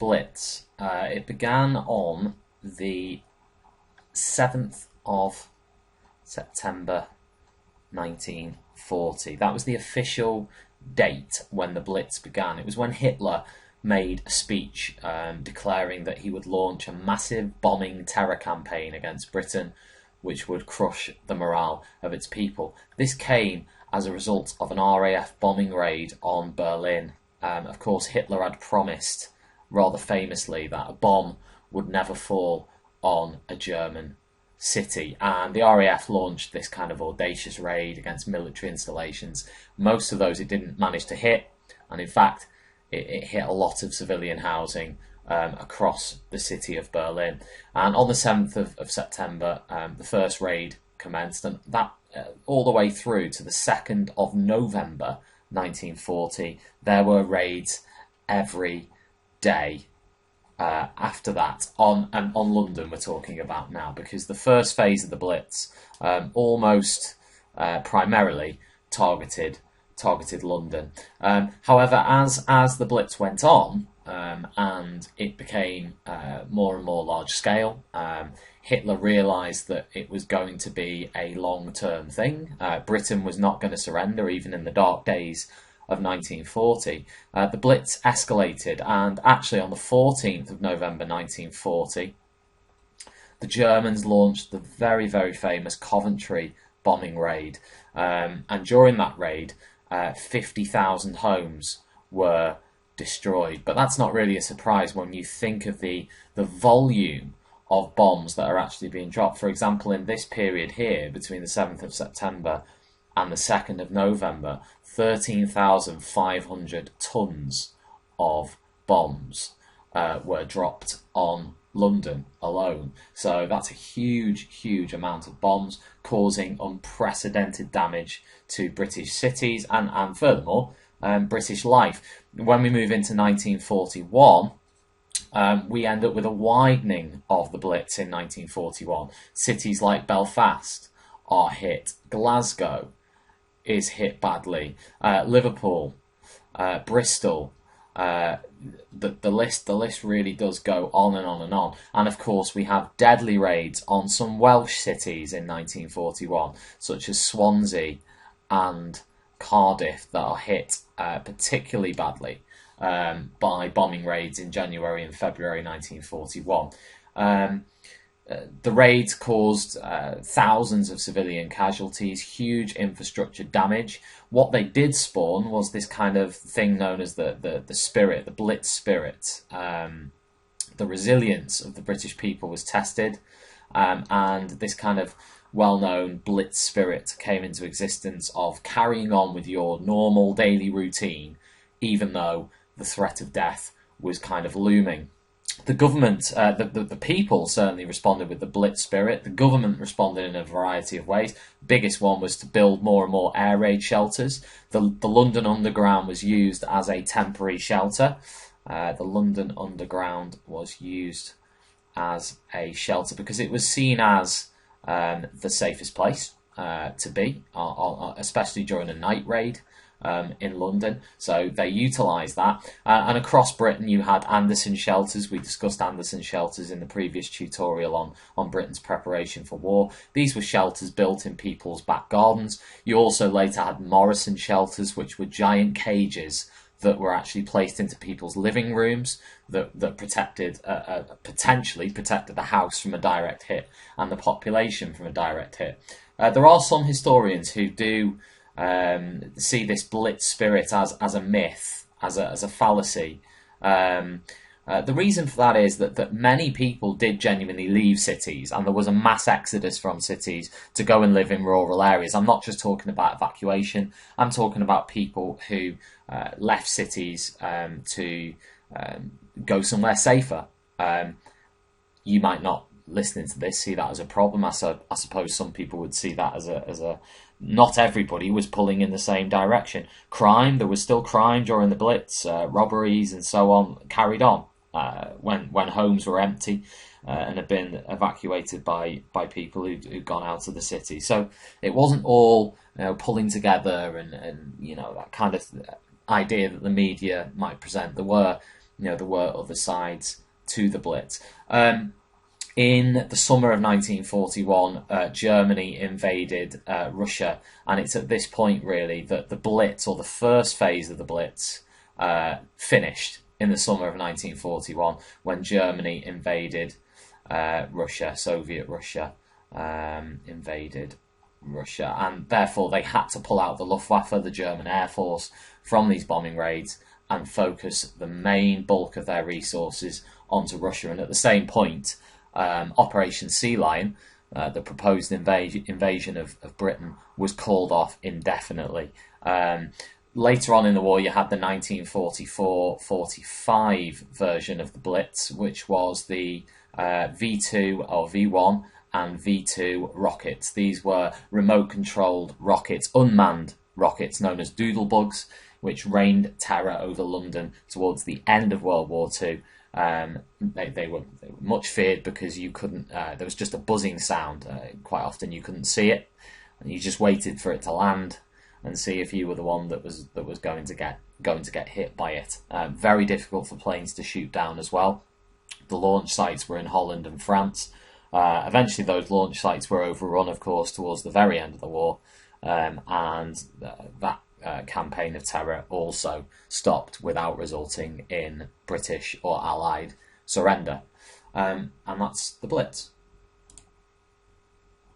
Blitz, it began on the 7th of September 1940. That was the official date when the Blitz began. It was when Hitler made a speech declaring that he would launch a massive bombing terror campaign against Britain, which would crush the morale of its people. This came as a result of an RAF bombing raid on Berlin. Of course, Hitler had promised, rather famously, that a bomb would never fall on a German city, and the RAF launched this kind of audacious raid against military installations. Most of those it didn't manage to hit, and in fact it hit a lot of civilian housing across the city of Berlin. And on the 7th of September, the first raid commenced, and that all the way through to the 2nd of November 1940, there were raids every day after that on London we're talking about now, because the first phase of the Blitz almost primarily targeted London. However, as the Blitz went on and it became more and more large scale, Hitler realised that it was going to be a long-term thing. Britain was not going to surrender even in the dark days of 1940. The Blitz escalated, and actually on the 14th of November 1940, the Germans launched the very, very famous Coventry bombing raid. And during that raid, 50,000 homes were destroyed. But that's not really a surprise when you think of the volume of bombs that are actually being dropped. For example, in this period here, between the 7th of September and the 2nd of November, 13,500 tons of bombs were dropped on London alone. So that's a huge, huge amount of bombs, causing unprecedented damage to British cities and furthermore, British life. When we move into 1941, we end up with a widening of the Blitz in 1941. Cities like Belfast are hit. Glasgow is hit badly. Liverpool, Bristol, the list really does go on and on and on. And of course we have deadly raids on some Welsh cities in 1941, such as Swansea and Cardiff, that are hit particularly badly by bombing raids in January and February 1941. The raids caused thousands of civilian casualties, huge infrastructure damage. What they did spawn was this kind of thing known as the spirit, the Blitz spirit. The resilience of the British people was tested, and this kind of well-known Blitz spirit came into existence of carrying on with your normal daily routine, even though the threat of death was kind of looming. The government, the people certainly responded with the Blitz spirit. The government responded in a variety of ways. The biggest one was to build more and more air raid shelters. The London Underground was used as a temporary shelter. The London Underground was used as a shelter because it was seen as the safest place to be, especially during a night raid. In London, so they utilised that, and across Britain you had Anderson shelters. We discussed Anderson shelters in the previous tutorial on Britain's preparation for war. These were shelters built in people's back gardens. You also later had Morrison shelters, which were giant cages that were actually placed into people's living rooms that protected, potentially protected the house from a direct hit and the population from a direct hit. There are some historians who do see this Blitz spirit as a myth, as a fallacy. The reason for that is that many people did genuinely leave cities, and there was a mass exodus from cities to go and live in rural areas. I'm not just talking about evacuation, I'm talking about people who left cities to go somewhere safer. You might not, listening to this, see that as a problem. I suppose some people would see that as a not everybody was pulling in the same direction. Crime, there was still crime during the Blitz, robberies and so on carried on when homes were empty and had been evacuated by people who'd gone out of the city. So it wasn't all pulling together and that kind of idea that the media might present. There were there were other sides to the Blitz. In the summer of 1941, Germany invaded Russia, and it's at this point really that the Blitz, or the first phase of the Blitz, finished in the summer of 1941 when Germany invaded Russia. Soviet Russia invaded Russia, and therefore they had to pull out the Luftwaffe, the German Air Force, from these bombing raids and focus the main bulk of their resources onto Russia. And at the same point, Operation Sea Lion, the proposed invasion of Britain, was called off indefinitely. Later on in the war, you had the 1944-45 version of the Blitz, which was the V2 or V1 and V2 rockets. These were remote-controlled rockets, unmanned rockets known as doodlebugs, which rained terror over London towards the end of World War II. They were much feared because you couldn't. There was just a buzzing sound. Quite often you couldn't see it, and you just waited for it to land and see if you were the one that was going to get hit by it. Very difficult for planes to shoot down as well. The launch sites were in Holland and France. Eventually, those launch sites were overrun, of course, towards the very end of the war, and that campaign of terror also stopped without resulting in British or Allied surrender. And that's the Blitz.